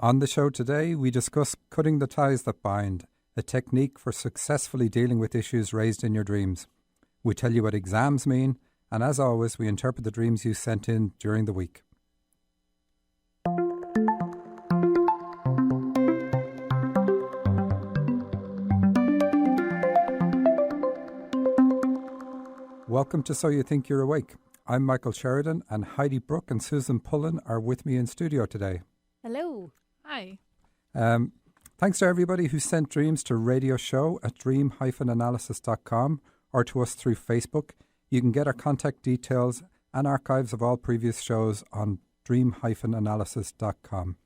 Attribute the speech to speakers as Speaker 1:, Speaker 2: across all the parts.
Speaker 1: On the show today, we discuss cutting the ties that bind, a technique for successfully dealing with issues raised in your dreams. We tell you what exams mean, and as always, we interpret the dreams you sent in during the week. Welcome to So You Think You're Awake. I'm Michael Sheridan, and Heidi, Brooke and Susan Pullen are with me in studio today.
Speaker 2: Hello.
Speaker 3: Hi.
Speaker 1: Thanks to everybody who sent dreams to RadioShow at dream-analysis.com or to us through Facebook. You can get our contact details and archives of all previous shows on dream-analysis.com.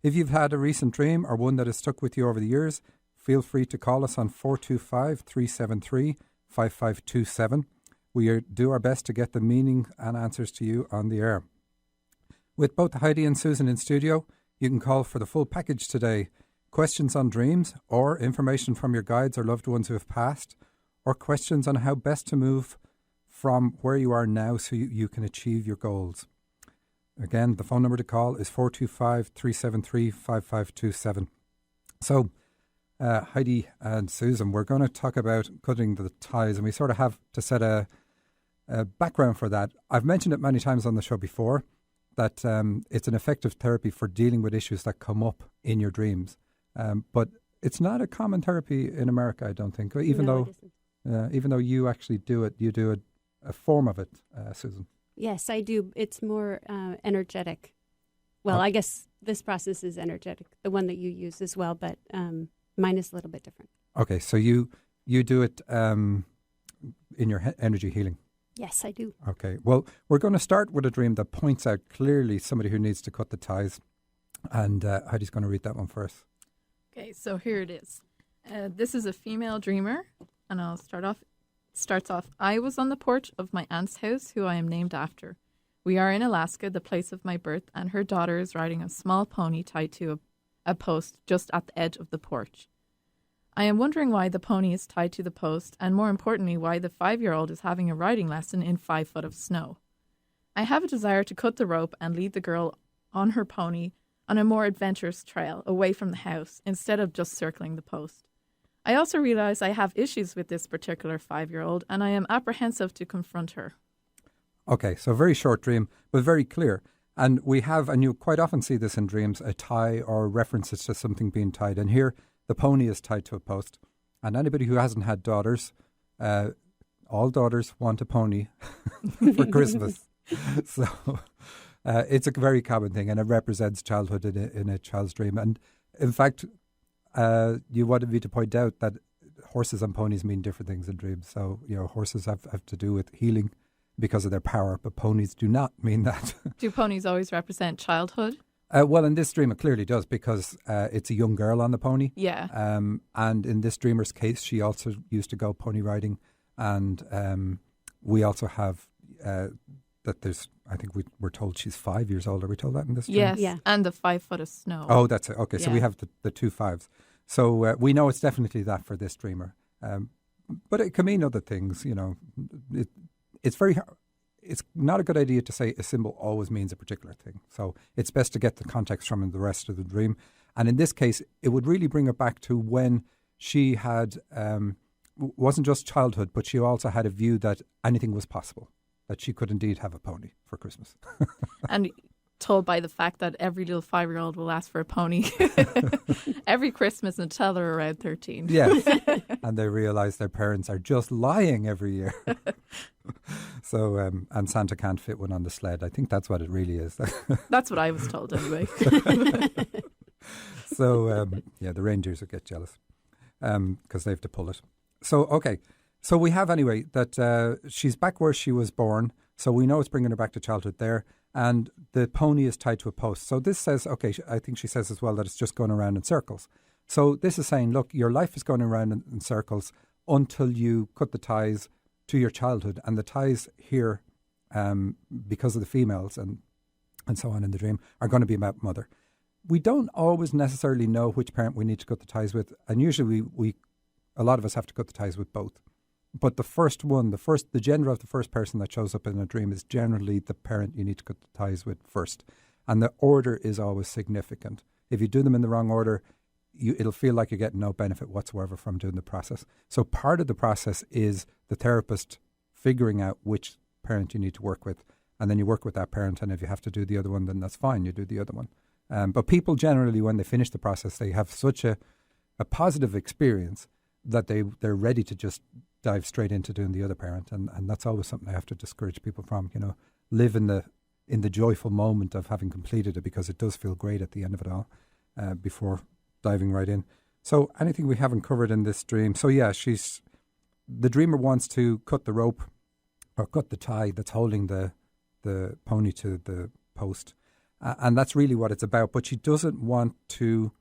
Speaker 1: If you've had a recent dream or one that has stuck with you over the years, feel free to call us on 425-373-5527. We do our best to get the meaning and answers to you on the air. With both Heidi and Susan in studio, you can call for the full package today. Questions on dreams, or information from your guides or loved ones who have passed, or questions on how best to move from where you are now so you can achieve your goals. Again, the phone number to call is 425-373-5527. So, Heidi and Susan, we're going to talk about cutting the ties, and we sort of have to set a background for that. I've mentioned it many times on the show before, that it's an effective therapy for dealing with issues that come up in your dreams. But it's not a common therapy in America, I don't think, even though you actually do it, you do a form of it, Susan.
Speaker 2: Yes, I do. It's more energetic. Well, I guess this process is energetic, the one that you use as well, but mine is a little bit different.
Speaker 1: Okay, so you do it in your energy healing.
Speaker 2: Yes, I do.
Speaker 1: Okay. Well, we're going to start with a dream that points out clearly somebody who needs to cut the ties. And Heidi's going to read that one first.
Speaker 3: Okay, so here it is. This is a female dreamer, and I'll starts off, I was on the porch of my aunt's house, who I am named after. We are in Alaska, the place of my birth, and her daughter is riding a small pony tied to a post just at the edge of the porch. I am wondering why the pony is tied to the post, and more importantly, why the 5-year-old is having a riding lesson in 5 foot of snow. I have a desire to cut the rope and lead the girl on her pony on a more adventurous trail away from the house, instead of just circling the post. I also realize I have issues with this particular 5-year-old, and I am apprehensive to confront her.
Speaker 1: Okay, so very short dream, but very clear. And we have, and you quite often see this in dreams, a tie or references to something being tied. And here, the pony is tied to a post. And anybody who hasn't had daughters, all daughters want a pony for Christmas. So it's a very common thing, and it represents childhood in a child's dream. And in fact, you wanted me to point out that horses and ponies mean different things in dreams. So, horses have to do with healing because of their power, but ponies do not mean that.
Speaker 3: Do ponies always represent childhood?
Speaker 1: Well, in this dream, it clearly does, because it's a young girl on the pony.
Speaker 3: Yeah.
Speaker 1: And in this dreamer's case, she also used to go pony riding. And we also have that there's, I think we're told she's 5 years old. Are we told that in this dream?
Speaker 3: Yes,
Speaker 2: yeah.
Speaker 3: And the 5 foot of snow.
Speaker 1: Oh, that's it. Okay,
Speaker 3: yeah.
Speaker 1: So we have the 2 5s. So we know it's definitely that for this dreamer. But it can mean other things, It's not a good idea to say a symbol always means a particular thing. So it's best to get the context from the rest of the dream. And in this case, it would really bring her back to when she had, wasn't just childhood, but she also had a view that anything was possible, that she could indeed have a pony for Christmas.
Speaker 3: And told by the fact that every little 5-year-old will ask for a pony every Christmas until they're around 13.
Speaker 1: Yes. And they realize their parents are just lying every year. So, and Santa can't fit one on the sled. I think that's what it really is.
Speaker 3: That's what I was told anyway.
Speaker 1: So, the reindeers will get jealous because they have to pull it. So, okay. So we have anyway that she's back where she was born. So we know it's bringing her back to childhood there. And the pony is tied to a post. So this says, okay, I think she says as well that it's just going around in circles. So this is saying, look, your life is going around in circles until you cut the ties to your childhood. And the ties here, because of the females and so on in the dream, are going to be about mother. We don't always necessarily know which parent we need to cut the ties with. And usually a lot of us have to cut the ties with both. But the first one, the gender of the first person that shows up in a dream is generally the parent you need to cut the ties with first. And the order is always significant. If you do them in the wrong order, it'll feel like you're getting no benefit whatsoever from doing the process. So part of the process is the therapist figuring out which parent you need to work with, and then you work with that parent, and if you have to do the other one, then that's fine, you do the other one. But people generally, when they finish the process, they have such a positive experience that they're ready to just dive straight into doing the other parent, and that's always something I have to discourage people from. Live in the joyful moment of having completed it, because it does feel great at the end of it all, before diving right in. So anything we haven't covered in this dream? So yeah, the dreamer wants to cut the rope or cut the tie that's holding the pony to the post, and that's really what it's about. But she doesn't want to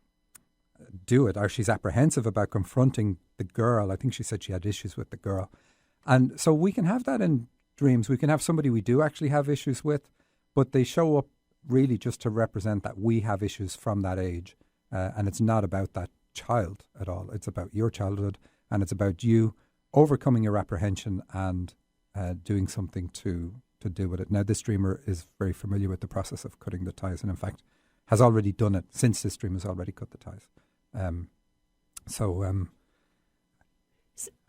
Speaker 1: do it, or she's apprehensive about confronting the girl. I think she said she had issues with the girl, and so we can have that in dreams. We can have somebody we do actually have issues with, but they show up really just to represent that we have issues from that age. And it's not about that child at all. It's about your childhood, and it's about you overcoming your apprehension and doing something to deal with it. Now, this dreamer is very familiar with the process of cutting the ties, and in fact has already done it since this dream has already cut the ties.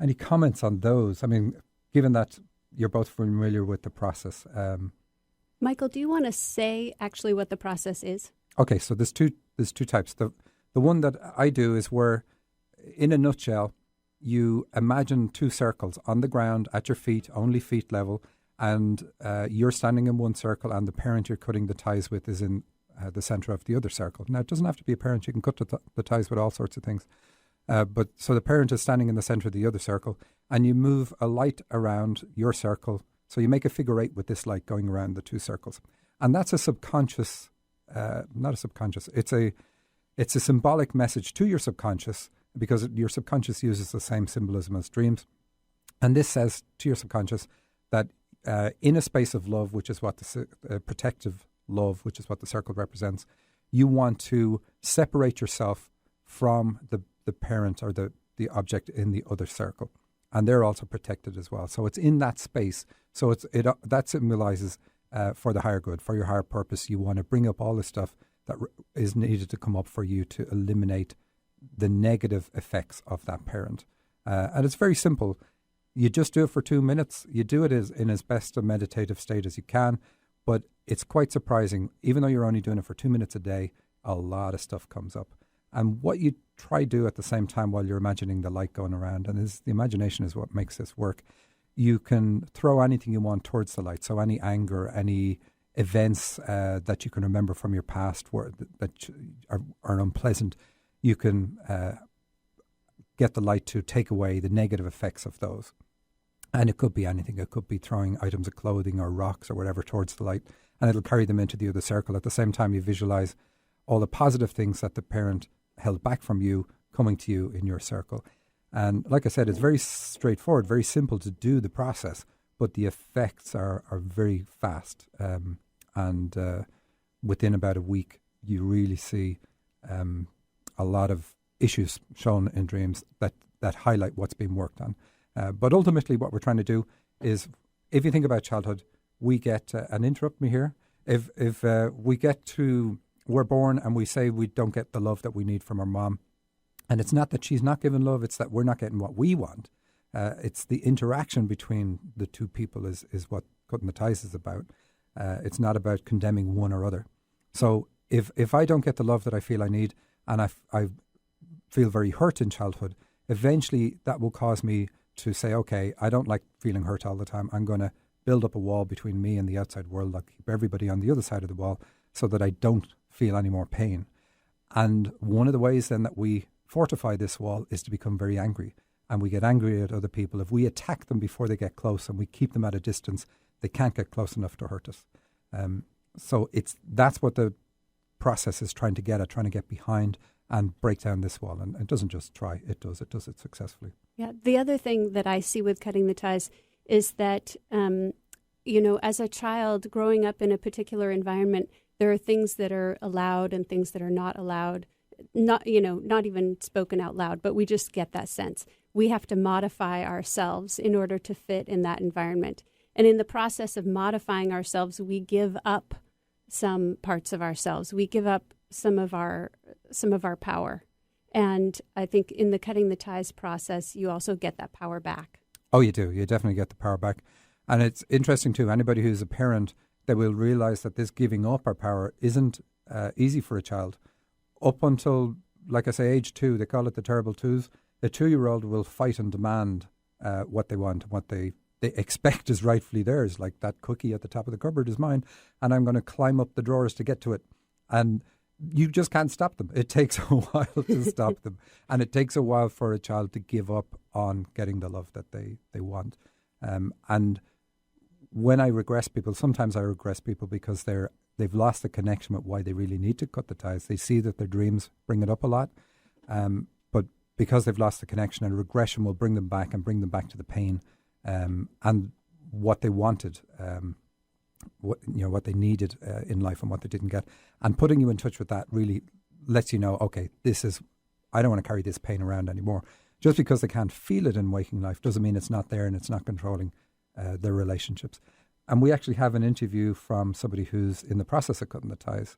Speaker 1: Any comments on those? I mean, given that you're both familiar with the process.
Speaker 2: Michael, do you want to say actually what the process is?
Speaker 1: Okay, so there's two types. The one that I do is where, in a nutshell, you imagine two circles on the ground at your feet, only feet level, and you're standing in one circle, and the parent you're cutting the ties with is in the center of the other circle. Now, it doesn't have to be a parent. You can cut the ties with all sorts of things. But so the parent is standing in the center of the other circle, and you move a light around your circle. So you make a figure eight with this light going around the two circles. And that's a subconscious, not a subconscious, it's a symbolic message to your subconscious, because your subconscious uses the same symbolism as dreams. And this says to your subconscious that in a space of love, which is what the protective love, which is what the circle represents, you want to separate yourself from the parent or the object in the other circle. And they're also protected as well. So it's in that space. So that symbolizes for the higher good, for your higher purpose. You want to bring up all the stuff that is needed to come up for you to eliminate the negative effects of that parent. And it's very simple. You just do it for 2 minutes. You do it in as best a meditative state as you can. But it's quite surprising. Even though you're only doing it for 2 minutes a day, a lot of stuff comes up. And what you try to do at the same time while you're imagining the light going around, and the imagination is what makes this work, you can throw anything you want towards the light. So any anger, any events that you can remember from your past that are unpleasant, you can get the light to take away the negative effects of those. And it could be anything. It could be throwing items of clothing or rocks or whatever towards the light, and it'll carry them into the other circle. At the same time, you visualize all the positive things that the parent held back from you coming to you in your circle. And like I said, it's very straightforward, very simple to do the process, but the effects are very fast. And within about a week, you really see a lot of issues shown in dreams that highlight what's being worked on. But ultimately, what we're trying to do is, if you think about childhood, we get, and interrupt me here, if we get to, we're born and we say we don't get the love that we need from our mom, and it's not that she's not giving love, it's that we're not getting what we want. It's the interaction between the two people is what cutting the ties is about. It's not about condemning one or other. So if I don't get the love that I feel I need, and I feel very hurt in childhood, eventually that will cause me to say, okay, I don't like feeling hurt all the time. I'm going to build up a wall between me and the outside world. I'll keep everybody on the other side of the wall so that I don't feel any more pain. And one of the ways then that we fortify this wall is to become very angry. And we get angry at other people. If we attack them before they get close and we keep them at a distance, they can't get close enough to hurt us. So that's what the process is trying to get behind and break down this wall. And it doesn't just try, it does it successfully.
Speaker 2: Yeah, the other thing that I see with cutting the ties is that, as a child growing up in a particular environment, there are things that are allowed and things that are not allowed, not even spoken out loud, but we just get that sense. We have to modify ourselves in order to fit in that environment. And in the process of modifying ourselves, we give up some parts of ourselves. We give up some of our power. And I think in the cutting the ties process, you also get that power back.
Speaker 1: Oh, you do. You definitely get the power back. And it's interesting too, anybody who's a parent, they will realize that this giving up our power isn't easy for a child. Up until, like I say, age 2, they call it the terrible twos. A 2-year-old will fight and demand what they want and what they expect is rightfully theirs. Like, that cookie at the top of the cupboard is mine, and I'm going to climb up the drawers to get to it. And you just can't stop them. It takes a while to stop them. And it takes a while for a child to give up on getting the love that they want. And when I regress people, sometimes I regress people because they've lost the connection with why they really need to cut the ties. They see that their dreams bring it up a lot. But because they've lost the connection, and regression will bring them back and bring them back to the pain and what they wanted, what they needed in life and what they didn't get. And putting you in touch with that really lets you know, okay, I don't want to carry this pain around anymore. Just because they can't feel it in waking life doesn't mean it's not there and it's not controlling their relationships. And we actually have an interview from somebody who's in the process of cutting the ties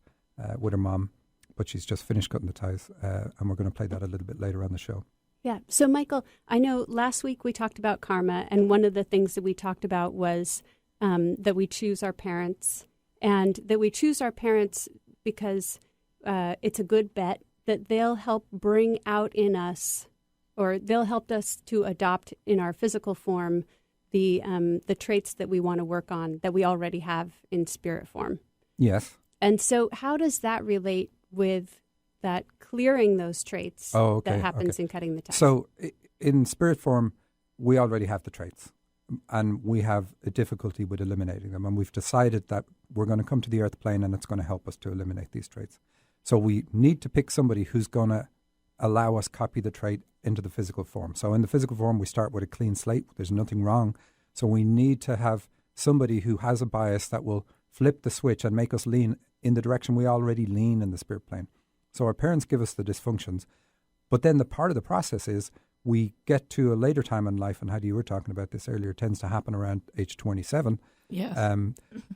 Speaker 1: with her mom, but she's just finished cutting the ties, and we're going to play that a little bit later on the show.
Speaker 2: Yeah. So, Michael, I know last week we talked about karma, and one of the things that we talked about was that we choose our parents, and that we choose our parents because it's a good bet that they'll help bring out in us, or they'll help us to adopt in our physical form the traits that we want to work on that we already have in spirit form.
Speaker 1: Yes.
Speaker 2: And so how does that relate with that clearing those traits that happens in cutting the ties?
Speaker 1: So in spirit form, we already have the traits, and we have a difficulty with eliminating them. And we've decided that we're going to come to the earth plane and it's going to help us to eliminate these traits. So we need to pick somebody who's going to allow us copy the trait into the physical form. So in the physical form, we start with a clean slate. There's nothing wrong. So we need to have somebody who has a bias that will flip the switch and make us lean in the direction we already lean in the spirit plane. So our parents give us the dysfunctions. But then the part of the process is we get to a later time in life, and Heidi, you were talking about this earlier, it tends to happen around age 27,
Speaker 3: yes.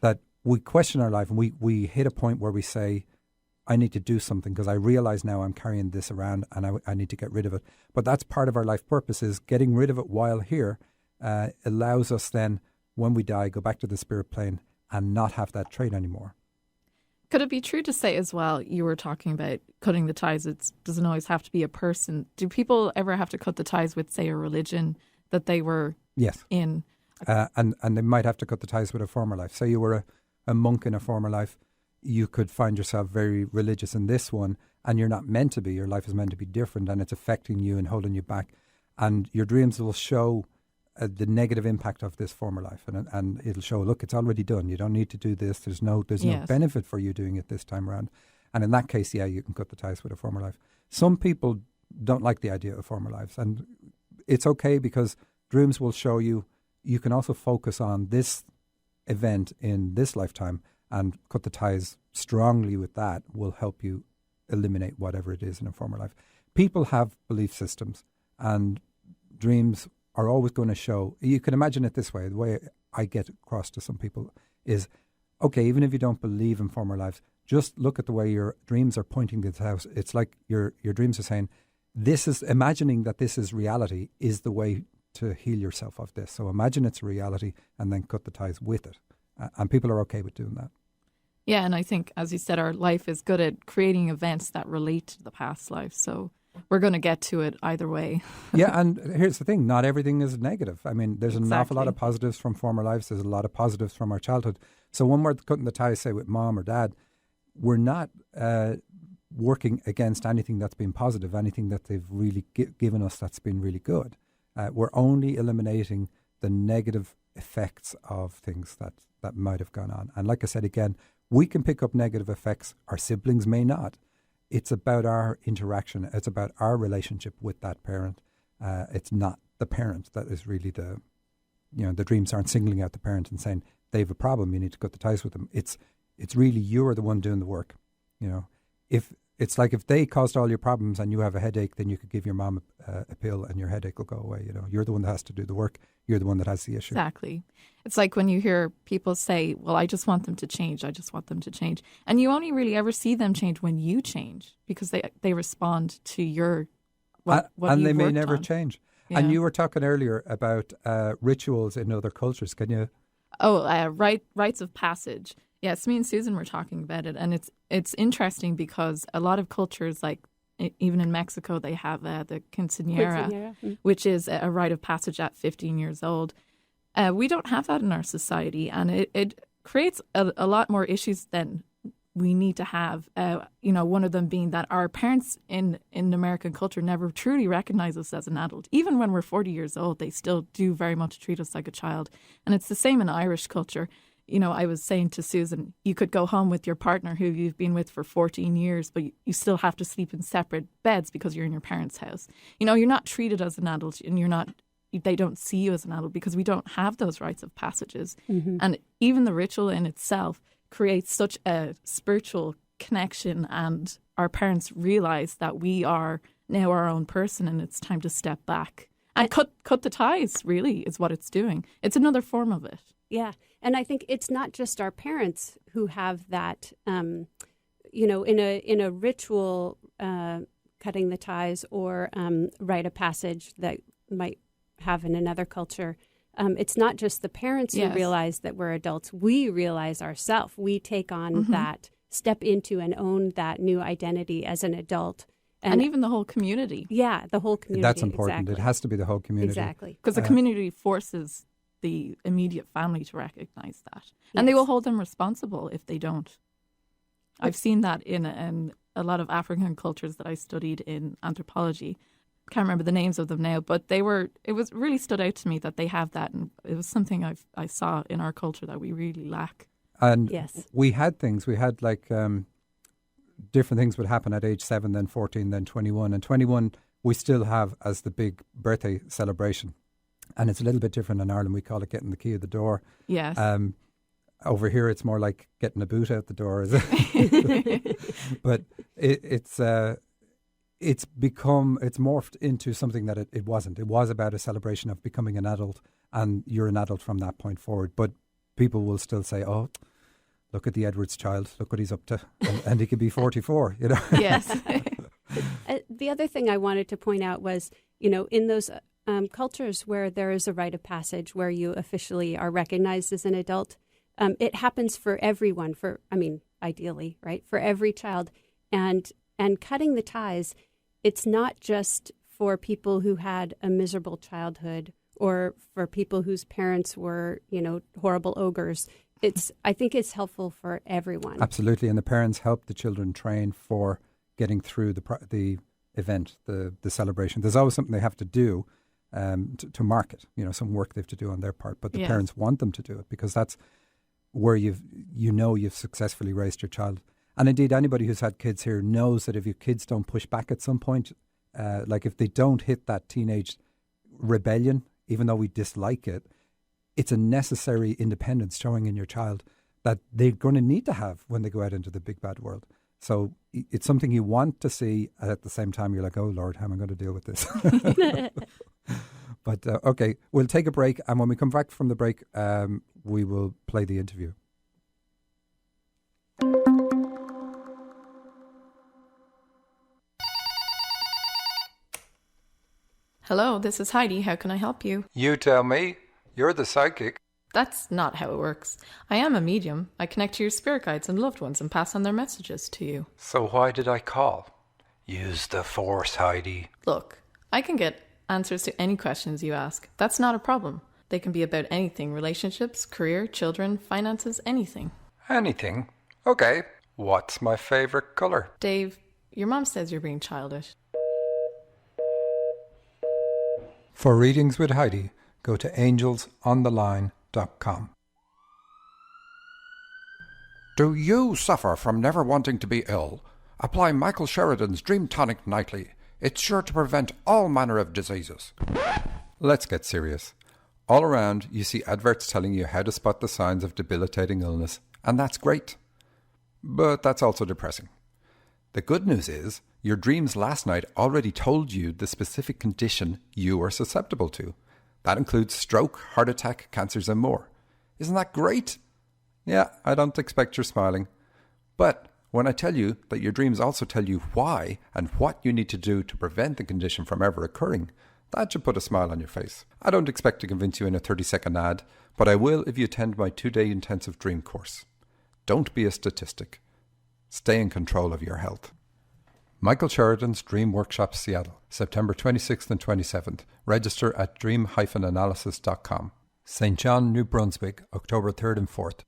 Speaker 1: That we question our life and we hit a point where we say, I need to do something because I realize now I'm carrying this around and I need to get rid of it. But that's part of our life purpose, is getting rid of it while here allows us then, when we die, go back to the spirit plane and not have that trait anymore.
Speaker 3: Could it be true to say as well, you were talking about cutting the ties, it doesn't always have to be a person. Do people ever have to cut the ties with, say, a religion that they were in?
Speaker 1: And they might have to cut the ties with a former life. Say you were a monk in a former life, you could find yourself very religious in this one, and you're not meant to be. Your life is meant to be different, and it's affecting you and holding you back. And your dreams will show the negative impact of this former life, and it'll show, look, it's already done. You don't need to do this. There's no benefit for you doing it this time around. And in that case, you can cut the ties with a former life. Some people don't like the idea of former lives, and it's okay, because dreams will show you can also focus on this event in this lifetime and cut the ties strongly with that will help you eliminate whatever it is in a former life. People have belief systems, and dreams are always going to show. You can imagine it this way. The way I get across to some people is, okay, even if you don't believe in former lives, just look at the way your dreams are pointing this out. It's like your dreams are saying, imagining that this is reality is the way to heal yourself of this. So imagine it's a reality and then cut the ties with it. And people are okay with doing that.
Speaker 3: Yeah, and I think, as you said, our life is good at creating events that relate to the past life. So we're going to get to it either way.
Speaker 1: Yeah, and here's the thing. Not everything is negative. I mean, there's an awful lot of positives from former lives. There's a lot of positives from our childhood. So when we're cutting the ties, say, with mom or dad, we're not working against anything that's been positive, anything that they've really given us that's been really good. We're only eliminating the negative effects of things that might have gone on. And like I said, again, we can pick up negative effects. Our siblings may not. It's about our interaction. It's about our relationship with that parent. It's not the parent that is really the dreams aren't singling out the parent and saying they have a problem, you need to cut the ties with them. It's really you're the one doing the work. If it's like if they caused all your problems and you have a headache, then you could give your mom a pill and your headache will go away. You know, you're the one that has to do the work. You're the one that has the issue.
Speaker 3: Exactly. It's like when you hear people say, well, I just want them to change. I just want them to change. And you only really ever see them change when you change, because they respond to your what
Speaker 1: and they
Speaker 3: you've
Speaker 1: may
Speaker 3: worked
Speaker 1: never
Speaker 3: on.
Speaker 1: change.
Speaker 3: Yeah.
Speaker 1: And you were talking earlier about rituals in other cultures. Can you?
Speaker 3: Rites of Passage. Yes, me and Susan were talking about it, and it's interesting because a lot of cultures, like even in Mexico, they have the quinceañera, which is a rite of passage at 15 years old. We don't have that in our society, and it creates a lot more issues than we need to have. One of them being that our parents in American culture never truly recognize us as an adult. Even when we're 40 years old, they still do very much treat us like a child. And it's the same in Irish culture. You know, I was saying to Susan, you could go home with your partner who you've been with for 14 years, but you still have to sleep in separate beds because you're in your parents' house. You know, you're not treated as an adult, and they don't see you as an adult because we don't have those rites of passages. Mm-hmm. And even the ritual in itself creates such a spiritual connection, and our parents realize that we are now our own person and it's time to step back and cut the ties, really, is what it's doing. It's another form of it.
Speaker 2: Yeah. And I think it's not just our parents who have that, in a ritual cutting the ties or rite of passage that might have in another culture. It's not just the parents who realize that we're adults. We realize ourselves. We take on that, step into and own that new identity as an adult.
Speaker 3: And even the whole community.
Speaker 2: Yeah, the whole community.
Speaker 1: That's important.
Speaker 2: Exactly.
Speaker 1: It has to be the whole community.
Speaker 2: Exactly.
Speaker 3: Because the community forces the immediate family to recognize that. And they will hold them responsible if they don't. I've seen that in a lot of African cultures that I studied in anthropology. Can't remember the names of them now, but it was really stood out to me that they have that, and it was something I saw in our culture that we really lack.
Speaker 1: And we had like different things would happen at age 7, then 14, then 21. And 21 we still have as the big birthday celebration. And it's a little bit different in Ireland. We call it getting the key of the door. Yes. Over here, it's more like getting a boot out the door, is it? But it's morphed into something that it wasn't. It was about a celebration of becoming an adult, and you're an adult from that point forward. But people will still say, "Oh, look at the Edwards child. Look what he's up to," and he could be 44. You know.
Speaker 2: Yes. The other thing I wanted to point out was, in those cultures where there is a rite of passage, where you officially are recognized as an adult, it happens for everyone. Ideally, right, for every child, and cutting the ties. It's not just for people who had a miserable childhood or for people whose parents were, horrible ogres. I think it's helpful for everyone.
Speaker 1: Absolutely, and the parents help the children train for getting through the event, the celebration. There's always something they have to do to mark it. Some work they have to do on their part, but the parents want them to do it because that's where you've successfully raised your child. And indeed, anybody who's had kids here knows that if your kids don't push back at some point, like if they don't hit that teenage rebellion, even though we dislike it, it's a necessary independence showing in your child that they're going to need to have when they go out into the big bad world. So it's something you want to see, and at the same time you're like, oh Lord, how am I going to deal with this? But okay, we'll take a break, and when we come back from the break, we will play the interview.
Speaker 3: Hello, this is Heidi. How can I help you?
Speaker 1: You tell me. You're the psychic.
Speaker 3: That's not how it works. I am a medium. I connect to your spirit guides and loved ones and pass on their messages to you.
Speaker 1: So why did I call? Use the force, Heidi.
Speaker 3: Look, I can get answers to any questions you ask. That's not a problem. They can be about anything: relationships, career, children, finances, anything.
Speaker 1: Anything? Okay. What's my favourite colour?
Speaker 3: Dave, your mom says you're being childish.
Speaker 1: For readings with Heidi, go to angelsontheline.com.
Speaker 4: Do you suffer from never wanting to be ill? Apply Michael Sheridan's Dream Tonic nightly. It's sure to prevent all manner of diseases.
Speaker 1: Let's get serious. All around, you see adverts telling you how to spot the signs of debilitating illness, and that's great. But that's also depressing. The good news is your dreams last night already told you the specific condition you are susceptible to. That includes stroke, heart attack, cancers and more. Isn't that great? Yeah, I don't expect you're smiling. But when I tell you that your dreams also tell you why and what you need to do to prevent the condition from ever occurring, that should put a smile on your face. I don't expect to convince you in a 30-second ad, but I will if you attend my 2-day intensive dream course. Don't be a statistic. Stay in control of your health. Michael Sheridan's Dream Workshop Seattle, September 26th and 27th. Register at dream-analysis.com. St. John, New Brunswick, October 3rd and 4th.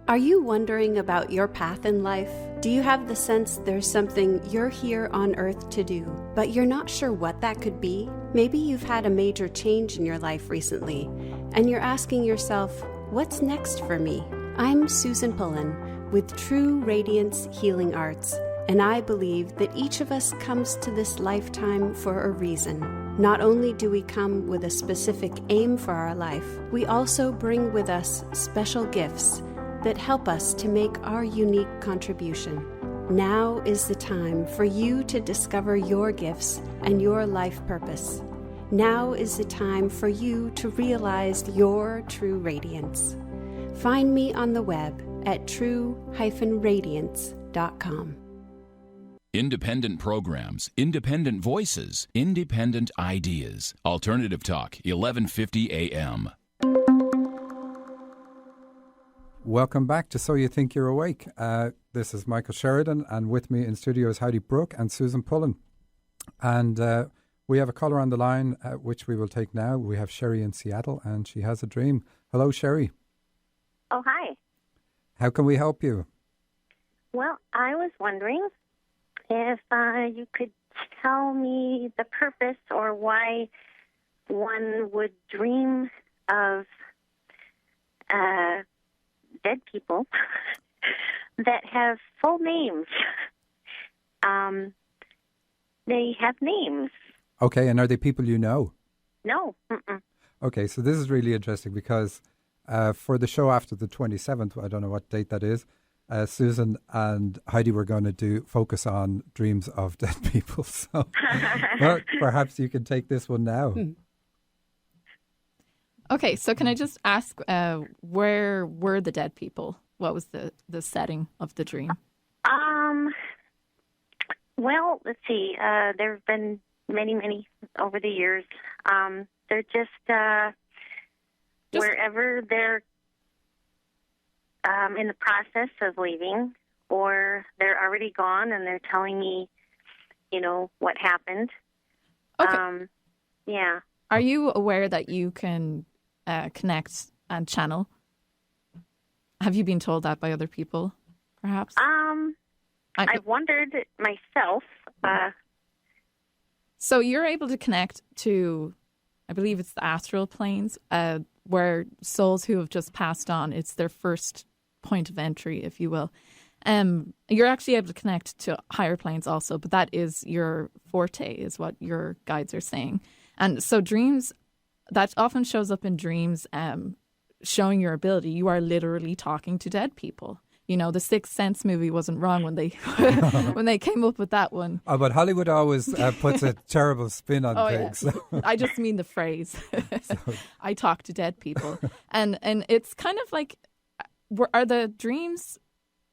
Speaker 2: Are you wondering about your path in life? Do you have the sense there's something you're here on earth to do, but you're not sure what that could be? Maybe you've had a major change in your life recently, and you're asking yourself, what's next for me? I'm Susan Pullen with True Radiance Healing Arts, and I believe that each of us comes to this lifetime for a reason. Not only do we come with a specific aim for our life, we also bring with us special gifts that help us to make our unique contribution. Now is the time for you to discover your gifts and your life purpose. Now is the time for you to realize your true radiance. Find me on the web at true-radiance.com.
Speaker 5: Independent programs, independent voices, independent ideas. Alternative Talk, 1150 AM.
Speaker 1: Welcome back to So You Think You're Awake. This is Michael Sheridan, and with me in studio is Heidi Brooke and Susan Pullen. And we have a caller on the line, which we will take now. We have Sherry in Seattle, and she has a dream. Hello, Sherry.
Speaker 6: Oh, hi.
Speaker 1: How can we help you?
Speaker 6: Well, I was wondering if you could tell me the purpose or why one would dream of dead people that have full names. They have names.
Speaker 1: Okay, and are they people you know?
Speaker 6: No. Mm-mm.
Speaker 1: Okay, so this is really interesting because for the show after the 27th, I don't know what date that is, Susan and Heidi were going to focus on dreams of dead people. So well, perhaps you can take this one now.
Speaker 3: Okay, so can I just ask, where were the dead people? What was the setting of the dream?
Speaker 6: Well, let's see. There have been many over the years. They're just wherever they're in the process of leaving, or they're already gone and they're telling me, what happened.
Speaker 3: Okay.
Speaker 6: Yeah.
Speaker 3: Are you aware that you can connect and channel? Have you been told that by other people, perhaps?
Speaker 6: I've wondered myself.
Speaker 3: So you're able to connect to, I believe it's the astral planes, where souls who have just passed on, it's their first point of entry, if you will. You're actually able to connect to higher planes also, but that is your forte, is what your guides are saying. And so dreams, that often shows up in dreams, showing your ability. You are literally talking to dead people. The Sixth Sense movie wasn't wrong when they when they came up with that one.
Speaker 1: Oh, but Hollywood always puts a terrible spin on things.
Speaker 3: Yeah. I just mean the phrase. I talk to dead people. And it's kind of like, are the dreams,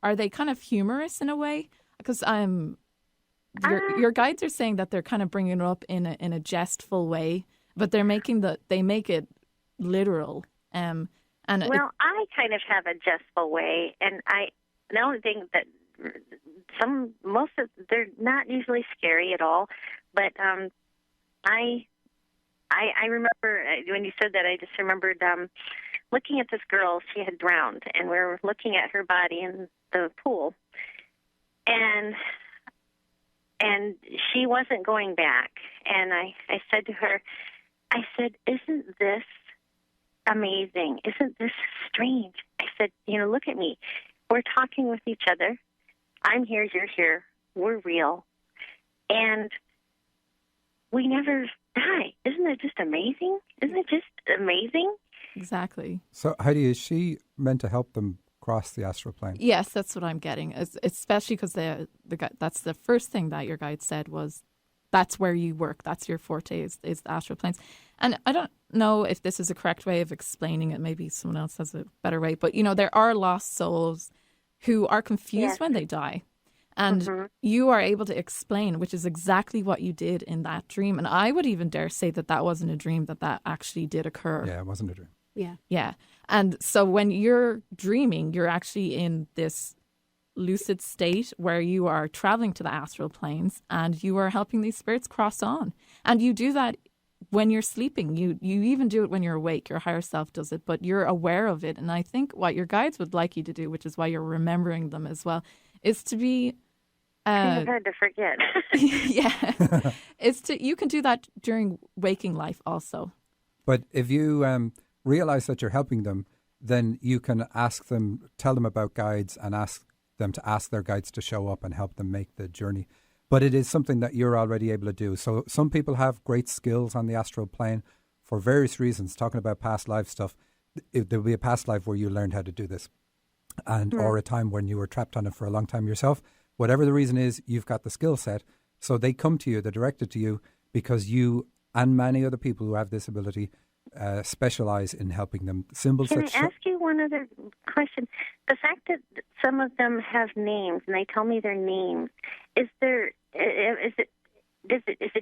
Speaker 3: are they kind of humorous in a way? Because your guides are saying that they're kind of bringing it up in a jestful way, but they make it literal. I
Speaker 6: kind of have a jestful way, and the only thing that they're not usually scary at all, but I remember when you said that, I just remembered looking at this girl. She had drowned, and we were looking at her body in the pool, and she wasn't going back. And I said to her, isn't this amazing? Isn't this strange? I said, look at me. We're talking with each other. I'm here, you're here. We're real. And we never die. Isn't it just amazing? Isn't it just amazing?
Speaker 3: Exactly.
Speaker 1: So, Heidi, is she meant to help them across the astral plane.
Speaker 3: Yes, that's what I'm getting. Especially because that's the first thing that your guide said was that's where you work. That's your forte is the astral planes. And I don't know if this is a correct way of explaining it. Maybe someone else has a better way. But, there are lost souls who are confused when they die. And you are able to explain, which is exactly what you did in that dream. And I would even dare say that wasn't a dream, that actually did occur.
Speaker 1: Yeah, it wasn't a dream.
Speaker 2: Yeah.
Speaker 3: Yeah. And so when you're dreaming, you're actually in this lucid state where you are traveling to the astral planes and you are helping these spirits cross on. And you do that when you're sleeping. You even do it when you're awake. Your higher self does it, but you're aware of it. And I think what your guides would like you to do, which is why you're remembering them as well, is to be
Speaker 6: it's hard to forget.
Speaker 3: yeah. You can do that during waking life also.
Speaker 1: But if you realize that you're helping them, then you can tell them about guides and ask them to ask their guides to show up and help them make the journey. But it is something that you're already able to do. So some people have great skills on the astral plane for various reasons. Talking about past life stuff, there'll be a past life where you learned how to do this, or a time when you were trapped on it for a long time yourself. Whatever the reason is, you've got the skill set. So they come to you, they're directed to you because you and many other people who have this ability specialize in helping them. Symbols.
Speaker 6: Can I ask you one other question? The fact that some of them have names and they tell me their names, is it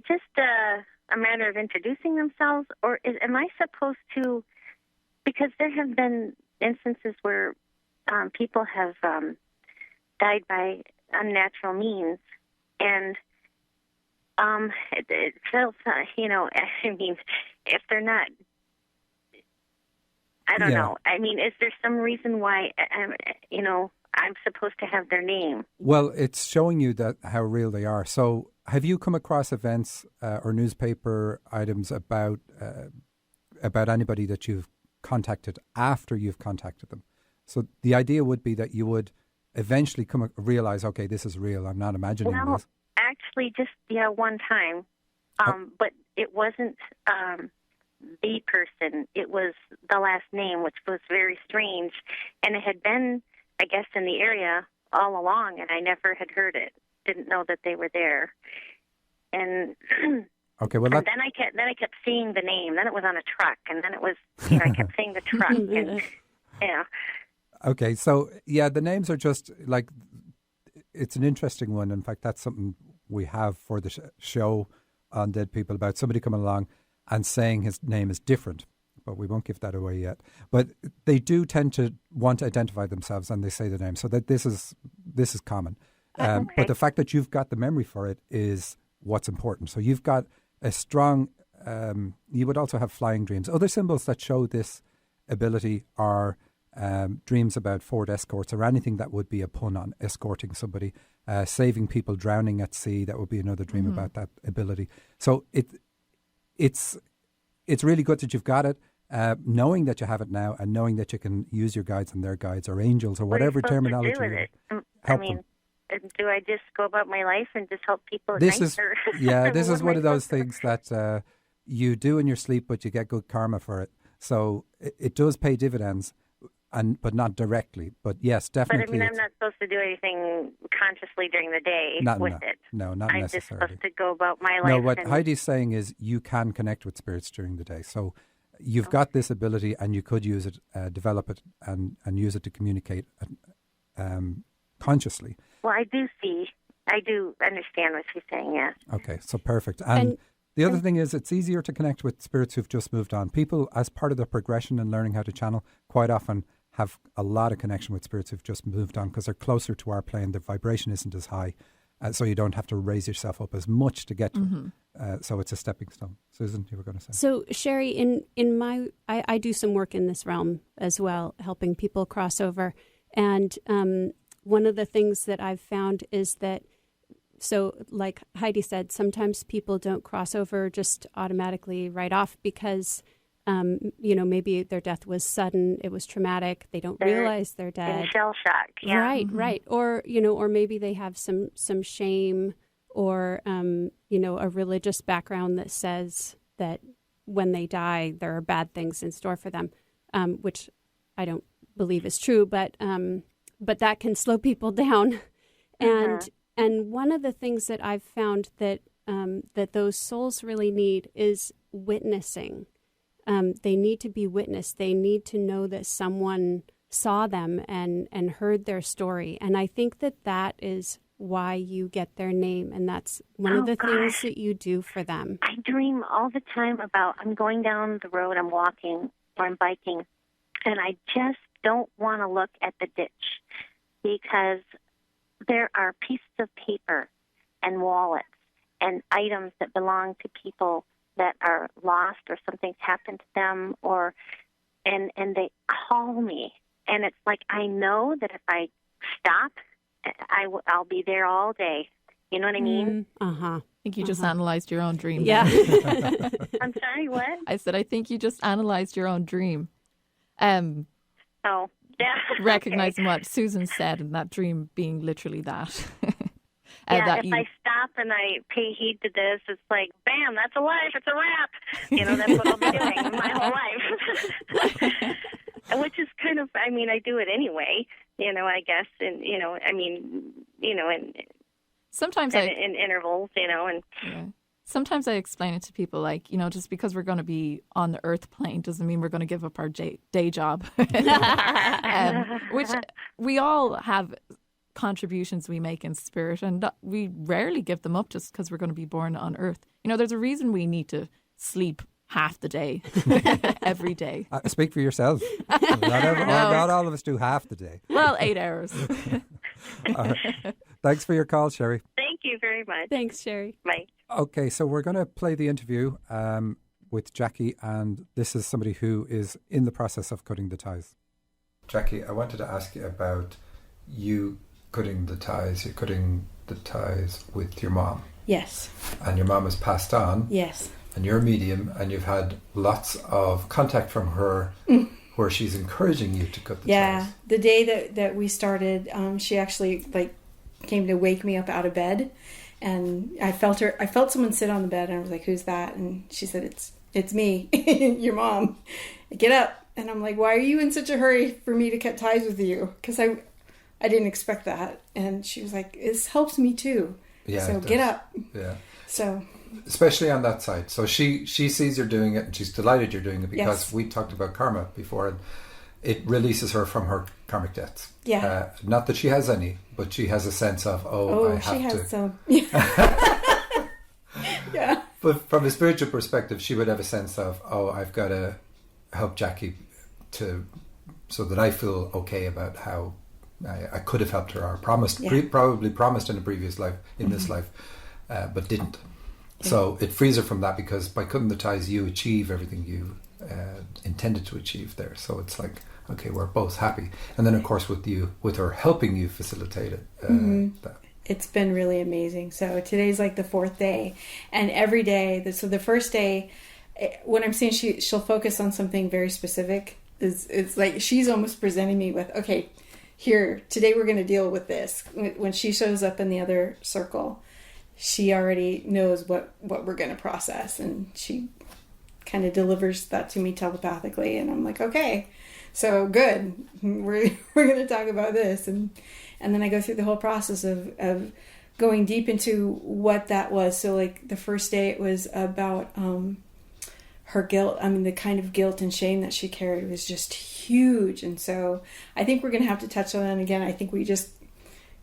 Speaker 6: just a matter of introducing themselves, or am I supposed to? Because there have been instances where people have died by unnatural means, and it feels, I mean, if they're not. I don't know. I mean, is there some reason why, I'm supposed to have their name?
Speaker 1: Well, it's showing you how real they are. So have you come across events or newspaper items about anybody that you've contacted after you've contacted them? So the idea would be that you would eventually realize, okay, this is real. I'm not imagining this.
Speaker 6: Actually, just, one time. But it wasn't... the person, it was the last name, which was very strange, and it had been, I guess, in the area all along, and I never had heard it. Didn't know that they were there, and
Speaker 1: okay. Well,
Speaker 6: and then I kept seeing the name. Then it was on a truck, and then it was, I kept seeing the truck, and yeah.
Speaker 1: Okay, so the names are just like, it's an interesting one. In fact, that's something we have for the show on Dead People, about somebody coming along and saying his name is different, but we won't give that away yet. But they do tend to want to identify themselves, and they say the name, so that this is common.
Speaker 6: Okay.
Speaker 1: But the fact that you've got the memory for it is what's important. So you've got a strong. You would also have flying dreams. Other symbols that show this ability are dreams about Ford escorts, or anything that would be a pun on escorting somebody, saving people drowning at sea. That would be another dream about that ability. So it's really good that you've got it, knowing that you have it now, and knowing that you can use your guides and their guides, or angels, or whatever terminology.
Speaker 6: What are you supposed to do with it?
Speaker 1: Help
Speaker 6: I mean,
Speaker 1: them.
Speaker 6: do I just go about my life and just help people at
Speaker 1: This
Speaker 6: night?
Speaker 1: this is one of those things that you do in your sleep, but you get good karma for it. So it does pay dividends, but not directly. But yes, definitely.
Speaker 6: But I mean, I'm not supposed to do anything consciously during the day with it.
Speaker 1: No, not
Speaker 6: I'm
Speaker 1: necessarily.
Speaker 6: just supposed to go about my life.
Speaker 1: No, what Heidi's saying is you can connect with spirits during the day. So you've got this ability, and you could use it, develop it, and use it to communicate consciously.
Speaker 6: Well, I do understand what she's saying, yes.
Speaker 1: Okay, so perfect. And the other thing is, it's easier to connect with spirits who've just moved on. People, as part of their progression and learning how to channel, quite often have a lot of connection with spirits who've just moved on, because they're closer to our plane. Their vibration isn't as high, so you don't have to raise yourself up as much to get to it. So it's a stepping stone. Susan, you were going to say.
Speaker 2: So Sherry, I do some work in this realm as well, helping people cross over. And one of the things that I've found is that, so like Heidi said, sometimes people don't cross over just automatically right off because, maybe their death was sudden, it was traumatic, they don't realize they're dead.
Speaker 6: In shell shock, yeah.
Speaker 2: Right. Or, or maybe they have some shame or, a religious background that says that when they die, there are bad things in store for them, which I don't believe is true, but that can slow people down. And one of the things that I've found that those souls really need is witnessing. They need to be witnessed. They need to know that someone saw them and heard their story. And I think that is why you get their name. And that's one of the things that you do for them.
Speaker 6: I dream all the time about, I'm going down the road, I'm walking or I'm biking, and I just don't want to look at the ditch because there are pieces of paper and wallets and items that belong to people that are lost or something's happened to them, and they call me. And it's like, I know that if I stop, I'll be there all day. You know what I mean?
Speaker 3: I think you just analyzed your own dream.
Speaker 2: Yeah.
Speaker 6: I'm sorry, what?
Speaker 3: I said, I think you just analyzed your own dream.
Speaker 6: Oh, yeah.
Speaker 3: Recognizing what Susan said and that dream being literally that.
Speaker 6: Yeah, if I stop and I pay heed to this, it's like, bam, that's a life. It's a wrap. That's what I'll be doing my whole life. Which is kind of, I do it anyway, I guess. And, in
Speaker 3: sometimes
Speaker 6: in intervals, and.
Speaker 3: Yeah. Sometimes I explain it to people like, just because we're going to be on the earth plane doesn't mean we're going to give up our day job. Which we all have contributions we make in spirit, and we rarely give them up just because we're going to be born on earth. There's a reason we need to sleep half the day every day.
Speaker 1: Speak for yourself. Not all of us do half the day.
Speaker 3: Well, 8 hours.
Speaker 1: Thanks for your call, Sherry.
Speaker 6: Thank you very much.
Speaker 2: Thanks, Sherry.
Speaker 6: Bye.
Speaker 1: Okay, so we're going to play the interview with Jackie, and this is somebody who is in the process of cutting the ties. Jackie, I wanted to ask you about you cutting the ties. You're cutting the ties with your mom.
Speaker 7: Yes.
Speaker 1: And your mom has passed on.
Speaker 7: Yes.
Speaker 1: And you're a medium, and you've had lots of contact from her where she's encouraging you to cut the ties.
Speaker 7: Yeah, the day that we started, she actually came to wake me up out of bed, and I felt someone sit on the bed, and I was like, "Who's that?" And she said, "It's me, your mom. Get up." And I'm like, "Why are you in such a hurry for me to cut ties with you?" Because I didn't expect that. And she was like, "This helps me too.
Speaker 1: Yeah,
Speaker 7: so get up."
Speaker 1: Yeah.
Speaker 7: So.
Speaker 1: Especially on that side. So she sees you're doing it, and she's delighted you're doing it because
Speaker 7: Yes.
Speaker 1: we talked about karma before, and it releases her from her karmic debts.
Speaker 7: Yeah.
Speaker 1: Not that she has any, but she has a sense of, I have
Speaker 7: she has
Speaker 1: to.
Speaker 7: some. Yeah.
Speaker 1: But from a spiritual perspective, she would have a sense of, I've got to help Jackie so that I feel okay about how I could have helped her or promised, probably promised in a previous life, in this life, but didn't. So it frees her from that, because by cutting the ties, you achieve everything you intended to achieve there. So it's like, okay, we're both happy. And then, of course, with her helping you facilitate it. That.
Speaker 7: It's been really amazing. So today's like the 4th day, and every day. So the first day, when I'm saying she'll focus on something very specific, it's like she's almost presenting me with, okay, here today we're going to deal with this. When she shows up in the other circle, she already knows what we're going to process, and she kind of delivers that to me telepathically, and I'm like, okay, so good, we're going to talk about this, and then I go through the whole process of going deep into what that was. So like the first day, it was about her guilt. The kind of guilt and shame that she carried was just huge, and so I think we're going to have to touch on that again. I think we just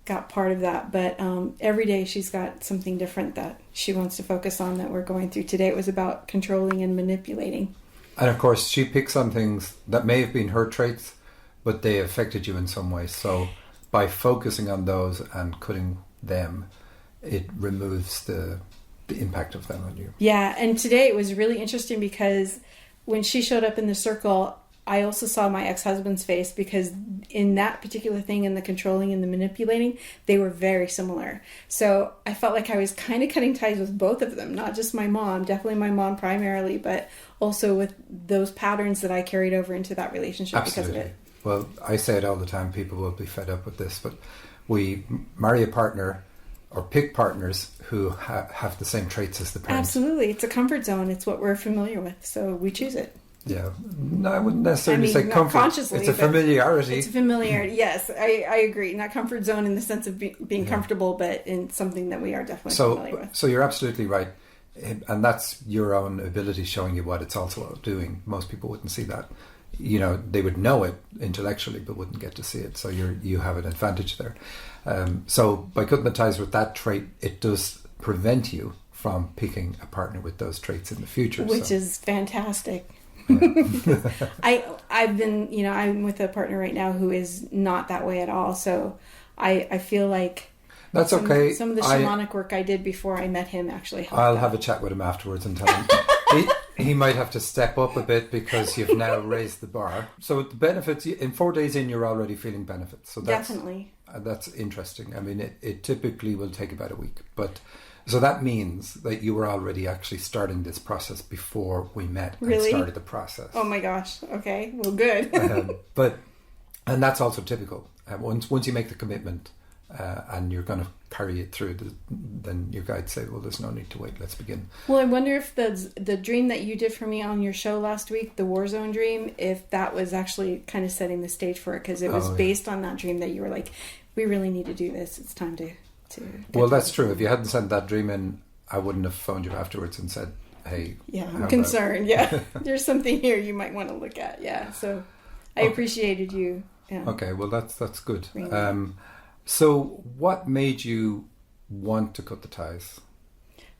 Speaker 7: got part of that, but every day she's got something different that she wants to focus on that we're going through. Today it was about controlling and manipulating.
Speaker 1: And of course, she picks on things that may have been her traits, but they affected you in some way. So by focusing on those and cutting them, it removes the impact of them on you.
Speaker 7: Yeah, and today it was really interesting because when she showed up in the circle, I also saw my ex-husband's face, because in that particular thing, in the controlling and the manipulating, they were very similar. So I felt like I was kind of cutting ties with both of them, not just my mom, definitely my mom primarily, but also with those patterns that I carried over into that relationship.
Speaker 1: Absolutely.
Speaker 7: Because of it.
Speaker 1: Well, I say it all the time, people will be fed up with this, but we marry a partner or pick partners who have the same traits as the parents.
Speaker 7: Absolutely. It's a comfort zone. It's what we're familiar with, so we choose it.
Speaker 1: Yeah, no, I wouldn't necessarily say
Speaker 7: not
Speaker 1: comfort.
Speaker 7: consciously.
Speaker 1: It's a familiarity.
Speaker 7: It's a familiarity. Yes, I agree. Not comfort zone in the sense of being comfortable, but in something that we are definitely familiar with.
Speaker 1: So you're absolutely right, and that's your own ability showing you what it's also doing. Most people wouldn't see that. You know, they would know it intellectually, but wouldn't get to see it. So you have an advantage there. So by cutting the ties with that trait, it does prevent you from picking a partner with those traits in the future,
Speaker 7: which is fantastic. I'm with a partner right now who is not that way at all. So I feel like
Speaker 1: that's okay.
Speaker 7: Some of the shamanic work I did before I met him actually helped.
Speaker 1: I'll have a chat with him afterwards and tell him he might have to step up a bit because you've now raised the bar. So the benefits, in 4 days in, you're already feeling benefits. So
Speaker 7: definitely.
Speaker 1: That's interesting. I mean, it typically will take about a week, but. So that means that you were already actually starting this process before we met and started the process.
Speaker 7: Oh my gosh. Okay. Well, good.
Speaker 1: And that's also typical. Once you make the commitment and you're going to carry it through, then your guides say, well, there's no need to wait. Let's begin.
Speaker 7: Well, I wonder if the dream that you did for me on your show last week, the Warzone dream, if that was actually kind of setting the stage for it, because it was based on that dream that you were like, we really need to do this. It's time to well,
Speaker 1: that's true. If you hadn't sent that dream in, I wouldn't have phoned you afterwards and said, hey.
Speaker 7: Yeah, I'm concerned. Yeah, there's something here you might want to look at. Yeah, so I appreciated you. Yeah.
Speaker 1: Okay, well, that's good. So what made you want to cut the ties?